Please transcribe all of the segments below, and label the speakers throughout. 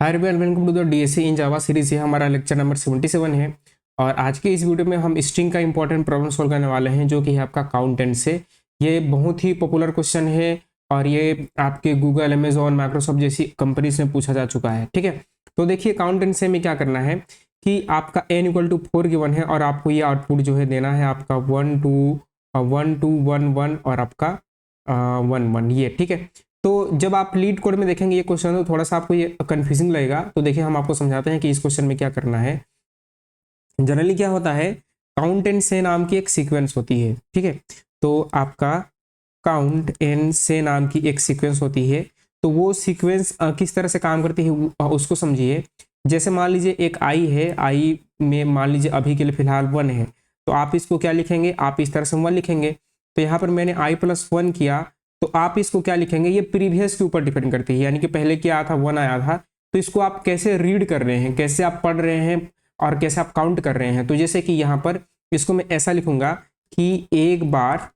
Speaker 1: Hi everyone, welcome to the DSC in Java series. ये हमारा lecture number 77 है और आज के इस वीडियो में हम स्ट्रिंग का इंपॉर्टेंट प्रॉब्लम सॉल्व करने वाले हैं, जो कि है आपका काउंटेंट से। ये बहुत ही पॉपुलर क्वेश्चन है और ये आपके गूगल, अमेजोन, माइक्रोसॉफ्ट जैसी कंपनीज में पूछा जा चुका है। ठीक है, तो देखिए काउंटेंट से में क्या करना है कि आपका n इक्वल टू 4 गिवन है और आपको ये आउटपुट जो है देना है आपका 1 2 1 2 1 1 और आपका 1 1 ये। ठीक है, तो जब आप लीड कोड में देखेंगे ये क्वेश्चन तो थोड़ा सा आपको ये कंफ्यूजिंग लगेगा। तो देखिए हम आपको समझाते हैं कि इस क्वेश्चन में क्या करना है। जनरली क्या होता है, काउंट एंड से नाम की एक सीक्वेंस होती है। ठीक है, तो आपका काउंट एंड से नाम की एक सीक्वेंस होती है। तो वो सीक्वेंस किस तरह से काम करती है उसको समझिए। जैसे मान लीजिए एक आई है, आई में मान लीजिए अभी के लिए फिलहाल 1 है, तो आप इसको क्या लिखेंगे, आप इस तरह से 1 लिखेंगे। तो यहाँ पर मैंने आई प्लस 1 किया, तो आप इसको क्या लिखेंगे, ये प्रीवियस के ऊपर डिपेंड करती है, यानी कि पहले क्या आया था 1 आया था, तो इसको आप कैसे रीड कर रहे हैं, कैसे आप पढ़ रहे हैं और कैसे आप काउंट कर रहे हैं। तो जैसे कि यहाँ पर इसको मैं ऐसा लिखूंगा कि एक बार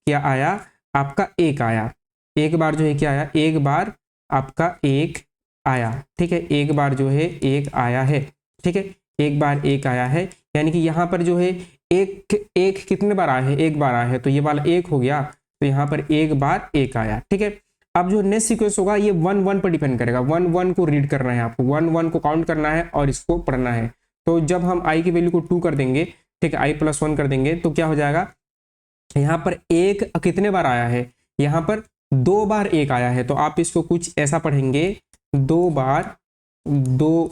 Speaker 1: क्या आया, आपका एक आया। एक बार जो है क्या आया, एक बार आपका एक आया। ठीक है, एक बार जो है एक आया है। ठीक है, एक बार एक आया है, यानी कि यहाँ पर जो है एक एक कितने बार आया है, एक बार आया है, तो ये वाला एक हो गया, तो यहाँ पर एक बार एक आया। ठीक है, अब जो नेक्स्ट सीक्वेंस होगा ये 1 1 पर डिपेंड करेगा। 1 1 को रीड करना है आपको, 1 1 को काउंट करना है और इसको पढ़ना है। तो जब हम आई की वैल्यू को 2 कर देंगे, ठीक है, आई प्लस 1 कर देंगे, तो क्या हो जाएगा, यहाँ पर एक कितने बार आया है, यहाँ पर 2 बार एक आया है। तो आप इसको कुछ ऐसा पढ़ेंगे, 2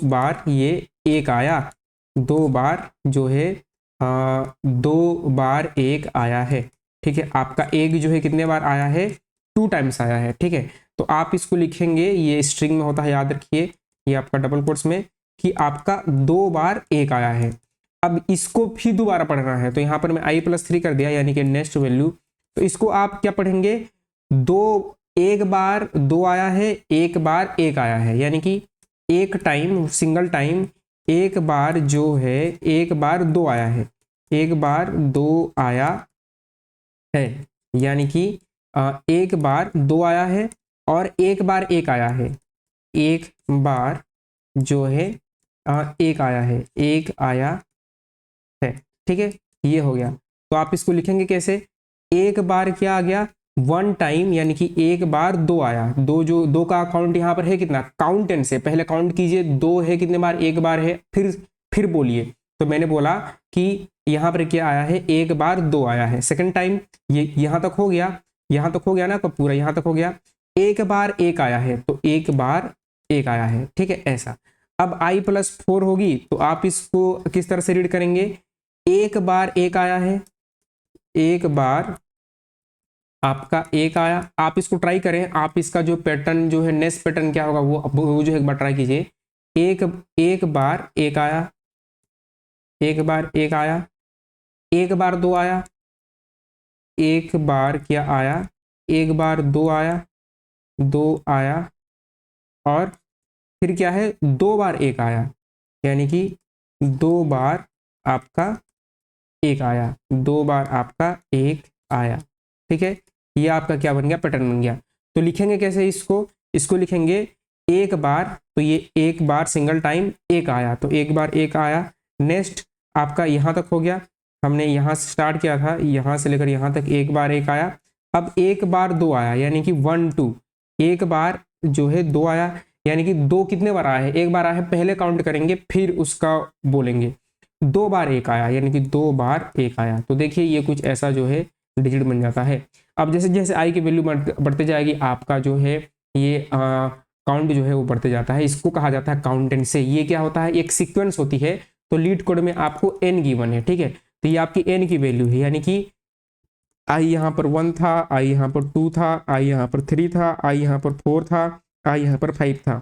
Speaker 1: बार ये एक आया, 2 बार जो है 2 बार एक आया है। ठीक है, आपका एक जो है कितने बार आया है, 2 टाइम्स आया है। ठीक है, तो आप इसको लिखेंगे, ये स्ट्रिंग में होता है, याद रखिए, ये आपका डबल कोट्स में, कि आपका 2 बार एक आया है। अब इसको फिर दोबारा पढ़ना है, तो यहाँ पर मैं आई प्लस 3 कर दिया, यानी कि नेक्स्ट वैल्यू। तो इसको आप क्या पढ़ेंगे, एक बार 2 आया है, एक बार एक आया है, यानी कि एक टाइम, सिंगल टाइम एक बार जो है, एक बार 2 आया है, एक बार 2 आया है, यानी कि एक बार 2 आया है और एक बार एक आया है, एक बार जो है एक आया है, एक आया है। ठीक है, ये हो गया। तो आप इसको लिखेंगे कैसे, एक बार क्या आ गया, 1 टाइम, यानी कि एक बार 2 आया, दो जो 2 का काउंट यहाँ पर है कितना, काउंटेंट से पहले काउंट कीजिए, 2 है कितने बार, एक बार है, फिर बोलिए। तो मैंने बोला कि यहाँ पर क्या आया है, एक बार 2 आया है। सेकंड टाइम ये यहाँ तक हो गया, यहाँ तक हो गया ना, पूरा यहाँ तक हो गया। एक बार एक आया है, तो एक बार एक आया है। ठीक है, ऐसा। अब आई प्लस 4 होगी, तो आप इसको किस तरह से रीड करेंगे, एक बार एक आया है, एक बार आपका एक आया। आप इसको ट्राई करें, आप इसका जो पैटर्न जो है, नेक्स्ट पैटर्न क्या होगा वो जो है एक बार ट्राई कीजिए। एक बार एक आया, एक बार एक आया, एक बार 2 आया, एक बार क्या आया, एक बार 2 आया, 2 आया, और फिर क्या है, 2 बार एक आया, यानी कि 2 बार आपका एक आया, 2 बार आपका एक आया। ठीक है, ये आपका क्या बन गया, पैटर्न बन गया। तो लिखेंगे कैसे इसको, इसको लिखेंगे एक बार, तो ये एक बार सिंगल टाइम एक आया, तो एक बार एक आया। नेक्स्ट आपका यहाँ तक हो गया, हमने यहाँ से स्टार्ट किया था, यहाँ से लेकर यहाँ तक एक बार एक आया। अब एक बार 2 आया, यानी कि 1 2, एक बार जो है 2 आया, यानी कि 2 कितने बार आया है, एक बार आया है, पहले काउंट करेंगे फिर उसका बोलेंगे। 2 बार एक आया, यानी कि 2 बार एक आया। तो देखिए ये कुछ ऐसा जो है डिजिट बन जाता है। अब जैसे जैसे आई की वैल्यू बढ़ते जाएगी, आपका जो है ये काउंट जो है वो बढ़ते जाता है। इसको कहा जाता है काउंटेंट से। ये क्या होता है, एक सीक्वेंस होती है। तो लीड कोड में आपको n गिवन है। ठीक है, तो ये आपकी n की वैल्यू है, यानी कि आई यहाँ पर 1 था, आई यहाँ पर 2 था, आई यहाँ पर 3 था, आई यहाँ पर 4 था, आई यहाँ पर 5 था।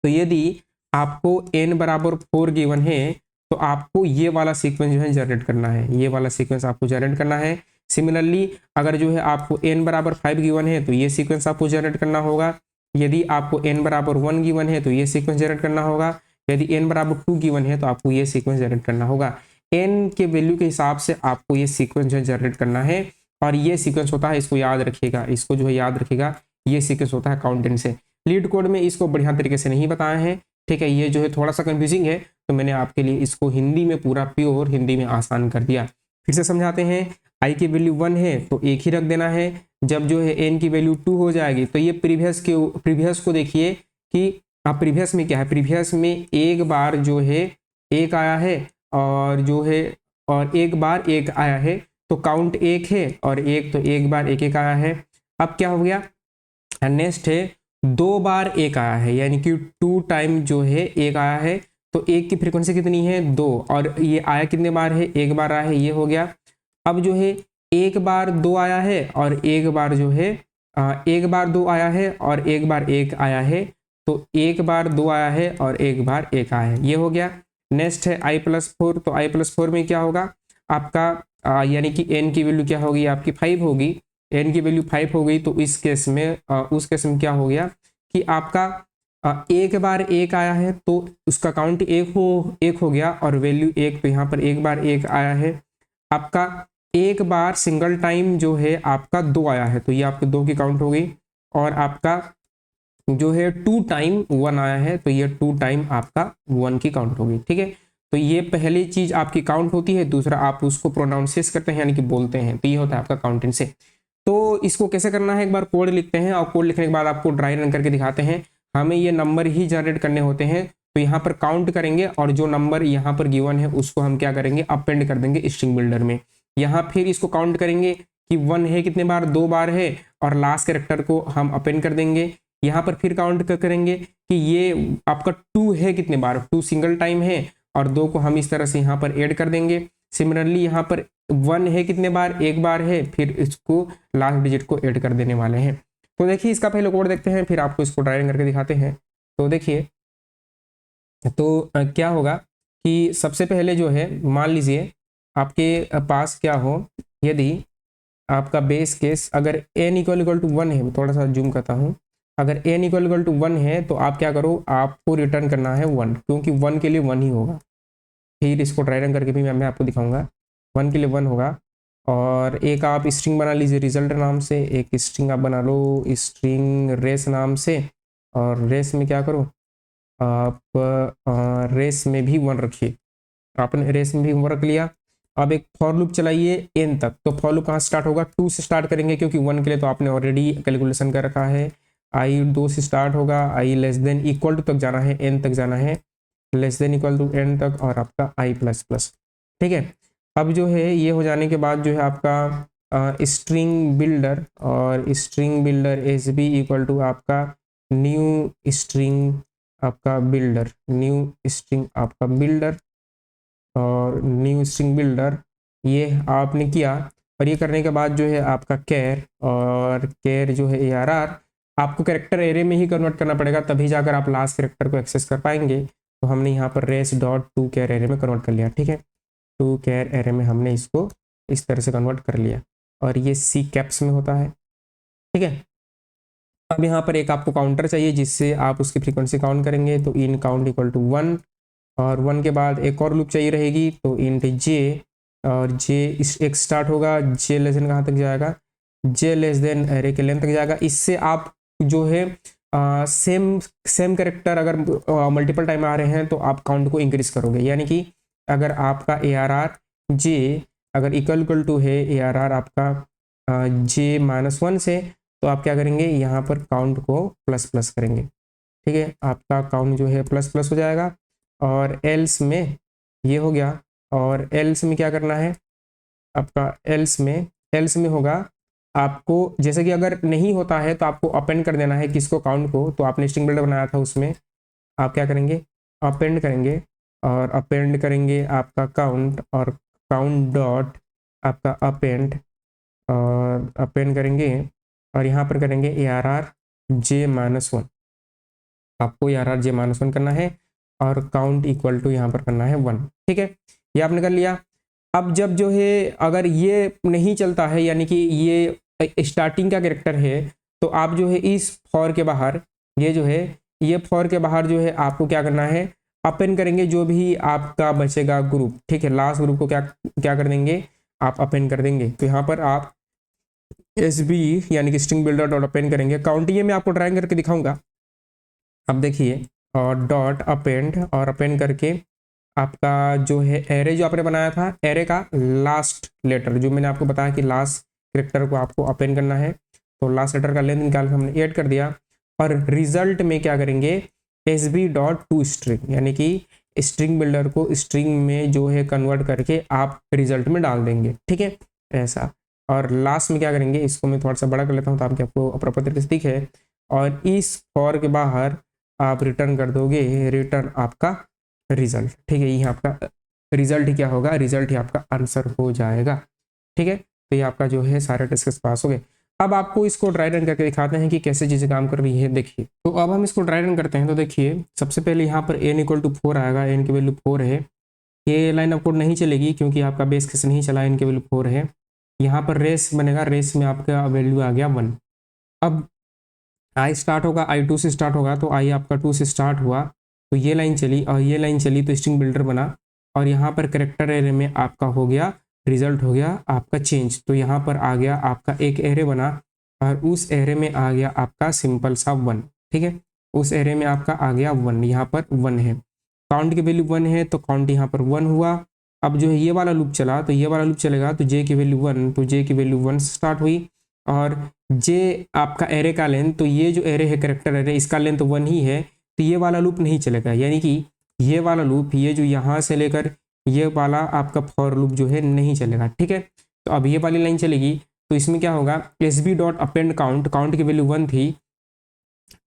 Speaker 1: तो यदि आपको n बराबर 4 गिवन है, तो आपको ये वाला सीक्वेंस जो है जनरेट करना है, ये वाला सीक्वेंस आपको जनरेट करना है। सिमिलरली अगर जो है आपको n बराबर 5 गिवन है, तो ये सीक्वेंस आपको जनरेट करना होगा। यदि आपको n बराबर 1 गिवन है, तो ये सीक्वेंस जनरेट करना होगा। यदि n बराबर 2 गिवन है, तो आपको ये सीक्वेंस जनरेट करना होगा। n के वैल्यू के हिसाब से आपको ये सीक्वेंस जो है जनरेट करना है। और ये सीक्वेंस होता है, इसको याद रखिएगा, इसको जो है याद रखिएगा, ये सीक्वेंस होता है काउंटेंट से। लीड कोड में इसको बढ़िया तरीके से नहीं बताया है, ठीक है, ये जो है थोड़ा सा कंफ्यूजिंग है, तो मैंने आपके लिए इसको हिंदी में पूरा प्योर हिंदी में आसान कर दिया। फिर से समझाते हैं, आई की वैल्यू 1 है तो एक ही रख देना है। जब जो है एन की वैल्यू 2 हो जाएगी तो ये प्रीवियस को देखिए कि अब प्रीवियस में क्या है, प्रीवियस में एक बार जो है एक आया है और जो है और एक बार एक आया है, तो काउंट एक है और एक, तो एक बार एक एक आया है। अब क्या हो गया, नेक्स्ट है 2 बार एक आया है, यानी कि 2 टाइम जो है एक आया है, तो एक की फ्रीक्वेंसी कितनी है 2, और ये आया कितने बार है, एक बार आया है, ये हो गया। अब जो है एक बार 2 आया है और एक बार जो है एक बार 2 आया है और एक बार एक आया है, तो एक बार 2 आया है और एक बार एक आया है, ये हो गया। नेक्स्ट है i+4, तो i+4 में क्या होगा आपका यानी कि n की वैल्यू क्या होगी आपकी 5 होगी, n की वैल्यू 5 हो गई, तो इस केस में उस केस में क्या हो गया कि आपका एक बार एक आया है तो उसका काउंट एक हो गया और वैल्यू एक, तो यहाँ पर एक बार एक आया है। आपका एक बार सिंगल टाइम जो है आपका 2 आया है, तो ये आपके 2 की काउंट हो गई, और आपका जो है 2 टाइम 1 आया है, तो ये 2 टाइम आपका 1 की काउंट होगी, ठीक है। तो ये पहली चीज आपकी काउंट होती है, दूसरा आप उसको प्रोनाउंसिएट करते हैं यानी कि बोलते हैं, तो ये होता है आपका काउंटिंग से। तो इसको कैसे करना है, एक बार कोड लिखते हैं और कोड लिखने के बाद आपको ड्राई रन करके दिखाते हैं। हमें ये नंबर ही जनरेट करने होते हैं, तो यहाँ पर काउंट करेंगे और जो नंबर यहाँ पर गिवन है उसको हम क्या करेंगे, अपेंड कर देंगे स्ट्रिंग बिल्डर में। यहाँ फिर इसको काउंट करेंगे कि 1 है कितने बार, 2 बार है, और लास्ट कैरेक्टर को हम अपेंड कर देंगे। यहाँ पर फिर काउंट करेंगे कि ये आपका 2 है कितने बार, 2 सिंगल टाइम है, और 2 को हम इस तरह से यहाँ पर ऐड कर देंगे। सिमिलरली यहाँ पर 1 है कितने बार, एक बार है, फिर इसको लास्ट डिजिट को ऐड कर देने वाले हैं। तो देखिए इसका पहले कोड देखते हैं, फिर आपको इसको ड्राइविंग करके दिखाते हैं। तो देखिए, तो क्या होगा कि सबसे पहले जो है मान लीजिए आपके पास क्या हो, यदि आपका बेस केस अगर n इक्वल टू 1 है, थोड़ा सा जूम करता हूँ, अगर n इक्वल टू 1 है तो आप क्या करो, आपको रिटर्न करना है 1, क्योंकि 1 के लिए 1 ही होगा। फिर इसको ड्राई रन करके भी मैं आपको दिखाऊंगा, 1 के लिए 1 होगा। और एक आप स्ट्रिंग बना लीजिए रिजल्ट नाम से, एक स्ट्रिंग आप बना लो स्ट्रिंग रेस नाम से, और रेस में क्या करो आप रेस में भी 1 रखिए, आपने रेस में भी 1 रख लिया। अब एक फॉर लूप चलाइए n तक, तो फॉर लूप कहाँ स्टार्ट होगा, 2 से स्टार्ट करेंगे, क्योंकि 1 के लिए तो आपने ऑलरेडी कैलकुलेशन कर रखा है। i 2 से स्टार्ट होगा, i less than equal to तक जाना है, n तक जाना है, less than equal to n तक, और आपका i++, ठीक है। अब जो है ये हो जाने के बाद जो है आपका स्ट्रिंग बिल्डर, और string builder S B equal to आपका न्यू स्ट्रिंग आपका बिल्डर, न्यू स्ट्रिंग आपका बिल्डर, और न्यू स्ट्रिंग बिल्डर ये आपने किया। और ये करने के बाद जो है आपका कैर, और कैर जो है ARR, आपको कैरेक्टर एरे में ही कन्वर्ट करना पड़ेगा, तभी जाकर आप लास्ट कैरेक्टर को एक्सेस कर पाएंगे। तो हमने यहाँ पर race dot to char array में कन्वर्ट कर लिया, ठीक है, टू कैर एरे में हमने इसको इस तरह से कन्वर्ट कर लिया, और ये सी कैप्स में होता है, ठीक है। अब यहाँ पर एक आपको काउंटर चाहिए जिससे आप उसकी फ्रीक्वेंसी काउंट करेंगे, तो इन काउंट इक्वल टू 1, और 1 के बाद एक और लूप चाहिए रहेगी, तो इंट जे, और जे एक स्टार्ट होगा, जे लेस देन कहाँ तक जाएगा, जे लेस देन एरे के लेंथ तक जाएगा। इससे आप जो है सेम कैरेक्टर अगर मल्टीपल टाइम आ रहे हैं तो आप काउंट को इंक्रीज करोगे, यानी कि अगर आपका ARR जे अगर इक्वल टू है ARR आपका j-1 से, तो आप क्या करेंगे, यहाँ पर काउंट को प्लस करेंगे, ठीक है, आपका काउंट जो है प्लस हो जाएगा। और एल्स में ये हो गया, और एल्स में क्या करना है आपका, एल्स में होगा आपको, जैसे कि अगर नहीं होता है तो आपको अपेंड कर देना है किसको, काउंट को। तो आपने स्ट्रिंग बिल्डर बनाया था, उसमें आप क्या करेंगे, अपेंड करेंगे, और अपेंड करेंगे आपका काउंट, और काउंट डॉट आपका अपेंड, और अपेंड करेंगे, और यहाँ पर करेंगे ARR j-1, आपको ARR j-1 करना है, और काउंट इक्वल टू यहाँ पर करना है 1, ठीक है, ये आपने कर लिया। अब जब जो है अगर ये नहीं चलता है, यानी कि ये स्टार्टिंग का कैरेक्टर है, तो आप जो है इस फॉर के बाहर, ये जो है ये फॉर के बाहर जो है आपको क्या करना है, अपेंड करेंगे जो भी आपका बचेगा ग्रुप, ठीक है, लास्ट ग्रुप को क्या कर देंगे, आप अपेंड कर देंगे। तो यहाँ पर आप SB यानी कि स्ट्रिंग बिल्डर डॉट अपेंड करेंगे, काउंट ये मैं आपको ड्राइंग करके दिखाऊंगा, अब देखिए और डॉट अपेंड और अपेंड करके आपका जो है एरे जो आपने बनाया था, एरे का लास्ट लेटर जो मैंने आपको बताया कि लास्ट कैरेक्टर को आपको अपेंड करना है, तो लास्ट लेटर का लेंथ निकाल के हमने ऐड कर दिया। और रिजल्ट में क्या करेंगे, S B dot to string, यानी कि स्ट्रिंग बिल्डर को स्ट्रिंग में जो है कन्वर्ट करके आप रिजल्ट में डाल देंगे, ठीक है ऐसा। और लास्ट में क्या करेंगे, इसको मैं थोड़ा सा बड़ा कर लेता हूँ ताकि आपको प्रॉपर तरीके से दिखे। और इस फॉर के बाहर आप रिटर्न कर दोगे रिटर्न आपका रिजल्ट, ठीक है। ये आपका रिजल्ट ही क्या होगा, रिजल्ट ही आपका आंसर हो जाएगा, ठीक है। तो ये आपका जो है सारे टेस्ट पास हो गए। अब आपको इसको ड्राई रन करके दिखाते हैं कि कैसे चीज़ें काम कर रही है। देखिए तो अब हम इसको ड्राई रन करते हैं, तो देखिए सबसे पहले यहाँ पर n इक्वल टू 4 आएगा, n की वैल्यू 4 है। ये लाइन ऑफ कोड नहीं चलेगी क्योंकि आपका बेस केस नहीं चला, n की वैल्यू 4 है। यहाँ पर रेस बनेगा, रेस में आपका वैल्यू आ गया 1। अब आई स्टार्ट होगा, आई 2 से स्टार्ट होगा, तो आई आपका 2 से स्टार्ट हुआ, तो ये लाइन चली और ये लाइन चली, तो स्ट्रिंग बिल्डर बना। और यहाँ पर करेक्टर एरे में आपका हो गया रिजल्ट, हो गया आपका चेंज। तो यहाँ पर आ गया आपका एक एरे बना और उस एरे में आ गया आपका सिंपल सा 1, ठीक है। उस एरे में आपका आ गया 1, यहाँ पर 1 है, काउंट की वैल्यू 1 है तो काउंट यहाँ पर 1 हुआ। अब जो है ये वाला लूप चला, तो ये वाला लूप चलेगा तो जे की वैल्यू 1, तो जे की वैल्यू 1 से स्टार्ट हुई। और जे आपका एरे का लेंथ, तो ये जो एरे है करेक्टर एरे, इसका लेंथ 1 ही है, तो ये वाला लूप नहीं चलेगा, यानी कि ये वाला लूप, ये जो यहाँ से लेकर ये वाला आपका फॉर लूप जो है नहीं चलेगा, ठीक है। तो अब ये वाली लाइन चलेगी, तो इसमें क्या होगा, S B dot append count, count की वैल्यू 1 थी,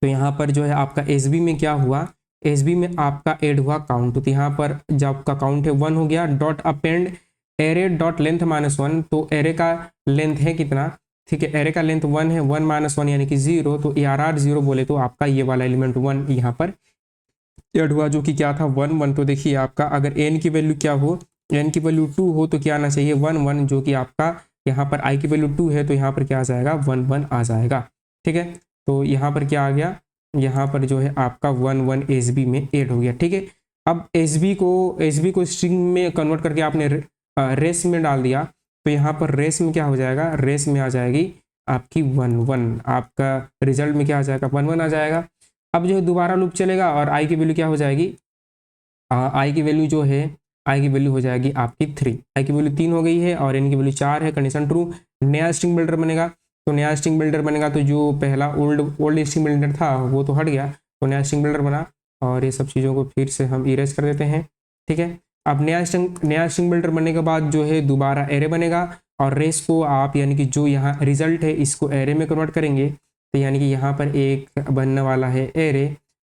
Speaker 1: तो यहाँ पर जो है आपका एस बी में क्या हुआ, एस बी में आपका ऐड हुआ काउंट, तो यहाँ पर जब आपका काउंट है 1 हो गया। Dot append array dot length -1, तो एरे का लेंथ है कितना, ठीक है, एरे का लेंथ 1 है, 1 - 1 यानी कि 0, तो ARR 0 बोले तो आपका ये वाला एलिमेंट 1 यहाँ पर ऐड हुआ, जो कि क्या था 1 1। तो देखिए आपका अगर n की वैल्यू क्या हो, n की वैल्यू 2 हो तो क्या आना चाहिए 1 1, जो कि आपका यहाँ पर i की वैल्यू 2 है, तो यहाँ पर क्या आ जाएगा 1 1 आ जाएगा, ठीक है। तो यहाँ पर क्या आ गया, यहाँ पर जो है आपका 1 1 SB में ऐड हो गया, ठीक है। अब SB को स्ट्रिंग में कन्वर्ट करके आपने रेस में डाल दिया, तो यहाँ पर रेस में क्या हो जाएगा, रेस में आ जाएगी आपकी 1 1, आपका रिजल्ट में क्या आ जाएगा 1 1 आ जाएगा। अब जो है दोबारा लूप चलेगा और आई की वैल्यू क्या हो जाएगी, आई की वैल्यू जो है, आई की वैल्यू हो जाएगी आपकी 3, आई की वैल्यू 3 हो गई है और एन की वैल्यू 4 है, कंडीशन ट्रू। नया स्ट्रिंग बिल्डर बनेगा, तो नया स्ट्रिंग बिल्डर बनेगा, तो जो पहला ओल्ड स्ट्रिंग बिल्डर था वो तो हट गया, तो नया स्ट्रिंग बिल्डर बना। और ये सब चीज़ों को फिर से हम इरेज कर देते हैं, ठीक है। अब नया स्ट्रिंग बिल्डर बनने के बाद जो है दोबारा एरे बनेगा और रेस को आप, यानी कि जो यहाँ रिजल्ट है इसको एरे में कन्वर्ट करेंगे, तो यानी कि यहाँ पर एक बनने वाला है एरे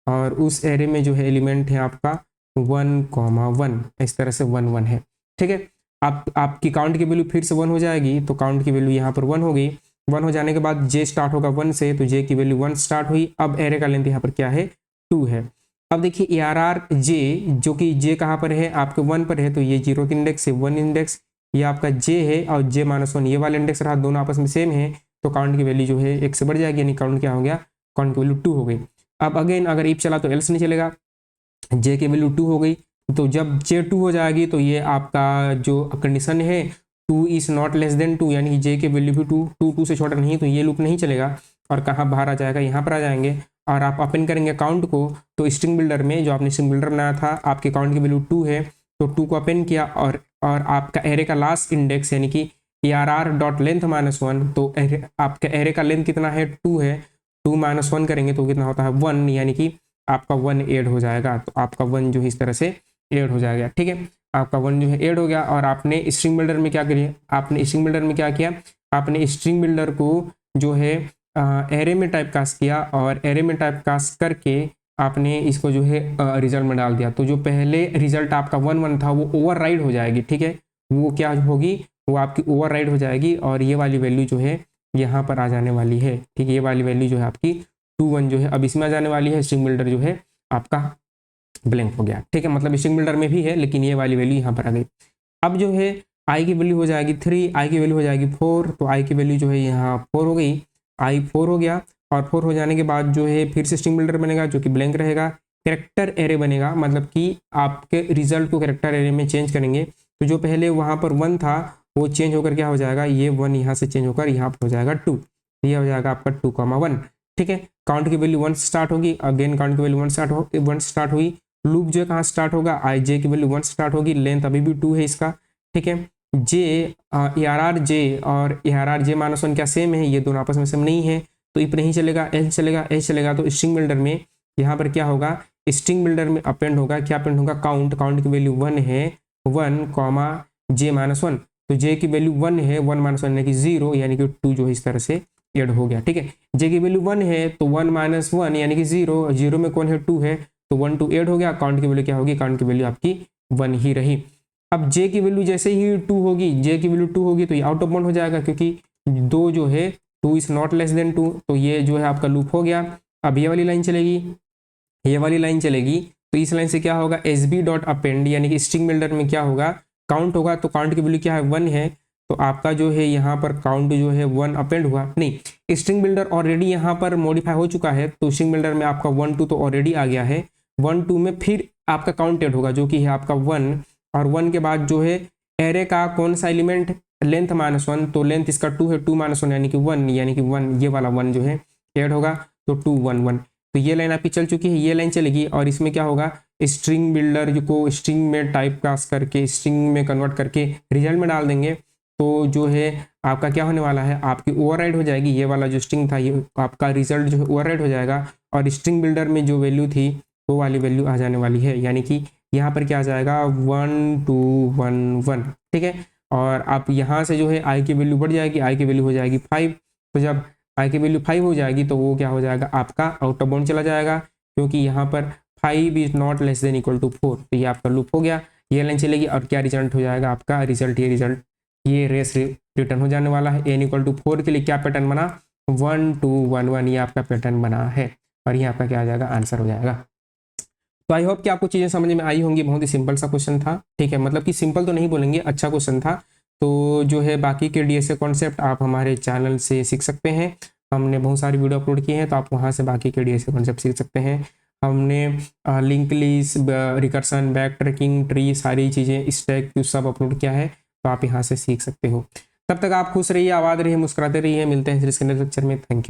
Speaker 1: और उस एरे में जो है एलिमेंट है आपका 1 1, इस तरह से 1 1 है, ठीक है। आपकी काउंट की वैल्यू फिर से 1 हो जाएगी, तो काउंट की वैल्यू यहाँ पर 1 हो गई। 1 हो जाने के बाद जे स्टार्ट होगा 1 से, तो जे की वैल्यू 1 स्टार्ट हुई। अब एरे का लेंथ यहाँ पर क्या है 2 है। अब देखिए ARR जे, जो कि जे कहाँ पर है आपके 1 पर है, तो ये 0 इंडेक्स है, 1 इंडेक्स, ये आपका जे है और जे -1 ये वाला इंडेक्स रहा, दोनों आपस में सेम है, तो काउंट की वैल्यू जो है 1 से बढ़ जाएगी, यानी काउंट क्या हो गया, काउंट की वैल्यू 2 हो गई। अब अगेन अगर इफ चला तो एल्स नहीं चलेगा, जे की वैल्यू 2 हो गई, तो जब जे 2 हो जाएगी तो ये आपका जो कंडीशन है 2 इज नॉट लेस देन 2, यानी कि जे की वैल्यू भी 2 से छोटा नहीं, तो ये लूप नहीं चलेगा। और कहाँ बाहर आ जाएगा, यहाँ पर आ जाएंगे और आप ओपन करेंगे काउंट को, तो स्ट्रिंग बिल्डर में जो आपने स्ट्रिंग बिल्डर बनाया था आपके काउंट की वैल्यू 2 है, तो 2 को ओपन किया और आपका एरे का लास्ट इंडेक्स यानी कि ARR डॉट लेंथ -1, तो आपका एरे का लेंथ कितना है 2 है, 2 - 1 करेंगे तो कितना होता है 1, यानी कि आपका 1 ऐड हो जाएगा, तो आपका 1 जो है इस तरह से ऐड हो जाएगा, ठीक है। आपका 1 जो है ऐड हो गया। और आपने स्ट्रिंग बिल्डर में क्या किया, आपने स्ट्रिंग बिल्डर में क्या किया, आपने स्ट्रिंग बिल्डर को जो है एरे में टाइप कास्ट किया और एरे में टाइप कास्ट करके आपने इसको जो है रिजल्ट में डाल दिया, तो जो पहले रिजल्ट आपका 1 1 था वो ओवरराइड हो जाएगी, ठीक है। वो क्या होगी, वो आपकी ओवरराइड हो जाएगी और ये वाली वैल्यू जो है यहाँ पर आ जाने वाली है, ठीक है। ये वाली वैल्यू जो है आपकी 2 1 जो है अब इसमें आ जाने वाली है, स्ट्रिंग बिल्डर जो है आपका ब्लैंक हो गया, ठीक है। मतलब स्ट्रिंग बिल्डर में भी है लेकिन ये वाली वैल्यू यहाँ पर आ गई। अब जो है आई की वैल्यू हो जाएगी 3, आई की वैल्यू हो जाएगी 4, तो आई की वैल्यू जो है यहाँ 4 हो गई, आई 4 हो गया। और 4 हो जाने के बाद जो है फिर से स्ट्रिंग बिल्डर बनेगा जो कि ब्लैंक रहेगा, कैरेक्टर एरे बनेगा, मतलब कि आपके रिजल्ट को कैरेक्टर एरे में चेंज करेंगे, तो जो पहले वहाँ पर 1 था वो चेंज होकर क्या हो जाएगा, ये 1 यहाँ से चेंज होकर यहाँ पर हो जाएगा 2, ये हो जाएगा आपका 2 1। ठीक है। काउंट की वैल्यू 1 स्टार्ट होगी, अगेन काउंट की वैल्यू 1 स्टार्ट हुई। लूप जो है कहाँ स्टार्ट होगा, आई जे की वैल्यू 1 स्टार्ट होगी, लेंथ अभी भी 2 है इसका, ठीक है। जे ए आर आर जे और A R R J minus 1 क्या सेम है, ये दोनों आपस में सेम नहीं है, तो इफ नहीं चलेगा, एल्स चलेगा, एल्स चलेगा। तो स्ट्रिंग बिल्डर में यहाँ पर क्या होगा, स्ट्रिंग बिल्डर में अपेंड होगा, क्या अपेंड होगा, काउंट, काउंट की वैल्यू 1 है, 1 कॉमा जे माइनस 1, तो जे की वैल्यू 1 है, 1 माइनस 1 यानी कि 0, यानी कि 2 जो है इस तरह से ऐड हो गया, ठीक है। जे की वैल्यू 1 है तो 1 माइनस 1 यानी कि 0, 0 में कौन है 2 है, तो 1 2 ऐड हो गया, काउंट की वैल्यू क्या होगी, काउंट की वैल्यू आपकी 1 ही रही। अब जे की वैल्यू जैसे ही 2 होगी, जे की वैल्यू 2 होगी तो ये आउट ऑफ बाउंड हो जाएगा, क्योंकि 2 जो है 2 इज नॉट लेस देन 2, तो ये जो है आपका लूप हो गया। अब ये वाली लाइन चलेगी, ये वाली लाइन चलेगी, तो इस लाइन से क्या होगा, एस बी डॉट अपेंड, यानी कि स्ट्रिंग बिल्डर में क्या होगा, काउंट होगा, तो काउंट की वैल्यू क्या है 1 है, तो आपका जो है यहाँ पर काउंट जो है 1 अपेंड हुआ, नहीं स्ट्रिंग बिल्डर ऑलरेडी यहाँ पर मॉडिफाई हो चुका है, तो स्ट्रिंग बिल्डर में आपका 1 2 तो ऑलरेडी आ गया है, 1 2 में फिर आपका काउंटेड होगा जो कि है आपका 1, और 1 के बाद जो है एरे का कौन सा एलिमेंट, लेंथ -1, तो लेंथ इसका 2 है, 2 - 1 यानी कि 1, यानी कि 1, ये वाला 1 जो है ऐड होगा, तो 2 1 1, तो ये लाइन आपकी चल चुकी है, ये लाइन चलेगी, और इसमें क्या होगा, स्ट्रिंग बिल्डर को स्ट्रिंग में टाइप कास्ट करके स्ट्रिंग में कन्वर्ट करके रिजल्ट में डाल देंगे, तो जो है आपका क्या होने वाला है, आपकी ओवरराइड हो जाएगी, ये वाला जो स्ट्रिंग था ये आपका रिजल्ट जो है ओवरराइड हो जाएगा, और स्ट्रिंग बिल्डर में जो वैल्यू थी वो वाली वैल्यू आ जाने वाली है, यानी कि यहाँ पर क्या आ जाएगा 1 2 1 1, ठीक है। और आप यहाँ से जो है आई की वैल्यू बढ़ जाएगी, आई की वैल्यू हो जाएगी 5, तो जब आई की वैल्यू 5 हो जाएगी तो वो क्या हो जाएगा, आपका आउट ऑफ बाउंड चला जाएगा, क्योंकि यहाँ पर 5 is not less than equal to 4, तो ये आपका लूप हो गया, ये लाइन चलेगी, और क्या रिजल्ट हो जाएगा आपका, रिजल्ट ये रेस रिटर्न हो जाने वाला है। n इक्वल टू 4 के लिए क्या पैटर्न बना, 1 2 1 1, ये आपका पैटर्न बना है, और ये आपका क्या आ जाएगा, आंसर हो जाएगा। तो आई होप कि आपको चीज़ें समझ में आई होंगी, बहुत ही सिंपल सा क्वेश्चन था, ठीक है, मतलब कि सिंपल तो नहीं बोलेंगे, अच्छा क्वेश्चन था। तो जो है बाकी के डीएसए कॉन्सेप्ट आप हमारे चैनल से सीख सकते हैं, हमने बहुत सारी वीडियो अपलोड किए हैं, तो आप वहाँ से बाकी के डीएसए कॉन्सेप्ट सीख सकते हैं। हमने link list, recursion, back tracking, tree, सारी चीज़ें स्टैक सब अपलोड किया है, तो आप यहाँ से सीख सकते हो। तब तक आप खुश रहिए, आबाद रहिए, मुस्कुराते रहिए, मिलते हैं इसके नेक्स्ट लेक्चर में, थैंक यू।